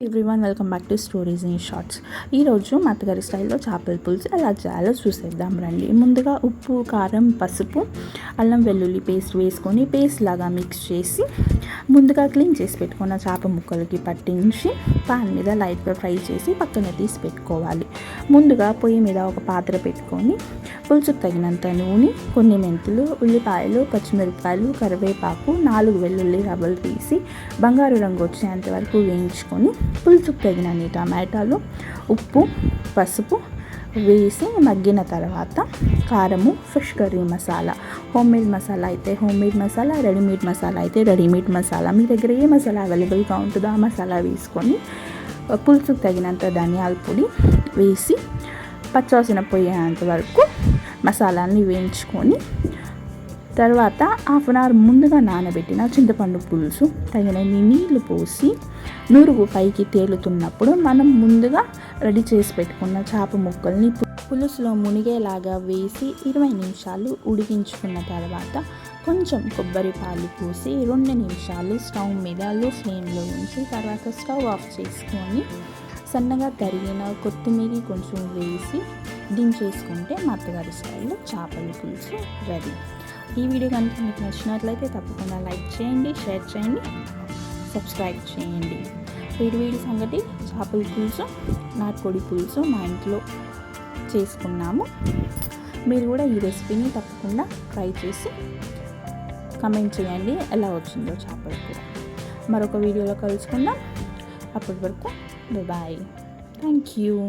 Everyone welcome back to stories in shorts. ఈరోజు మా అత్తగారి స్టైల్లో చేపల పులుసు ఎలా చేయాలో చూసేద్దాం రండి. ముందుగా ఉప్పు, కారం, పసుపు, అల్లం వెల్లుల్లి పేస్ట్ వేసుకొని పేస్ట్ లాగా మిక్స్ చేసి ముందుగా క్లీన్ చేసి పెట్టుకున్న చేప ముక్కలకి పట్టించి పాన్ మీద లైట్గా ఫ్రై చేసి పక్కన తీసి పెట్టుకోవాలి. ముందుగా పొయ్యి మీద ఒక పాత్ర పెట్టుకొని పులుసుకు తగినంత నూనె, కొన్ని మెంతులు, ఉల్లిపాయలు, పచ్చిమిరపకాయలు, కరివేపాకు, 4 వెల్లుల్లి రవ్వలు తీసి బంగారు రంగు వచ్చేంత వరకు వేయించుకొని పులుసుకు తగినన్ని టమాటాలు, ఉప్పు, పసుపు వేసి మగ్గిన తర్వాత కారము, fish curry masala, homemade masala అయితే హోమ్మేడ్ మసాలా, రెడీమేడ్ మసాలా అయితే రెడీమేడ్ మసాలా, మీ దగ్గర ఏ మసాలా అవైలబుల్గా ఉంటుందో ఆ మసాలా వేసుకొని పులుసుకు తగినంత ధనియాల పొడి వేసి పచ్చివాసన పోయేంత వరకు మసాలాన్ని వేయించుకొని తర్వాత హాఫ్ అన్ అవర్ ముందుగా నానబెట్టిన చింతపండు పులుసు తగినన్ని నీళ్లు పోసి నురుగు పైకి తేలుతున్నప్పుడు మనం ముందుగా రెడీ చేసి పెట్టుకున్న చేప ముక్కల్ని పులుసులో మునిగేలాగా వేసి 20 నిమిషాలు ఉడికించుకున్న తర్వాత కొంచెం కొబ్బరి పాలు పోసి 2 నిమిషాలు స్టవ్ మీద లో ఫ్లేమ్లో ఉంచి తర్వాత స్టవ్ ఆఫ్ చేసుకొని సన్నగా తరిగిన కొత్తిమీర కొంచెం వేసి దించేసుకుంటే మా అత్తగారి స్టైల్లో చేపల పులుసు రెడీ. ఈ వీడియో కనుక మీకు నచ్చినట్లయితే తప్పకుండా లైక్ చేయండి, షేర్ చేయండి, సబ్స్క్రైబ్ చేయండి. వేడి సంగతి చేపల పులుసు, నాటుకోడి పులుసు మా ఇంట్లో చేసుకున్నాము. మీరు కూడా ఈ రెసిపీని తప్పకుండా ట్రై చేసి కమెంట్ చేయండి ఎలా వచ్చిందో చేపల కూర. మరొక వీడియోలో కలుసుకుందాం. అప్పటి వరకు బాయ్. Thank you.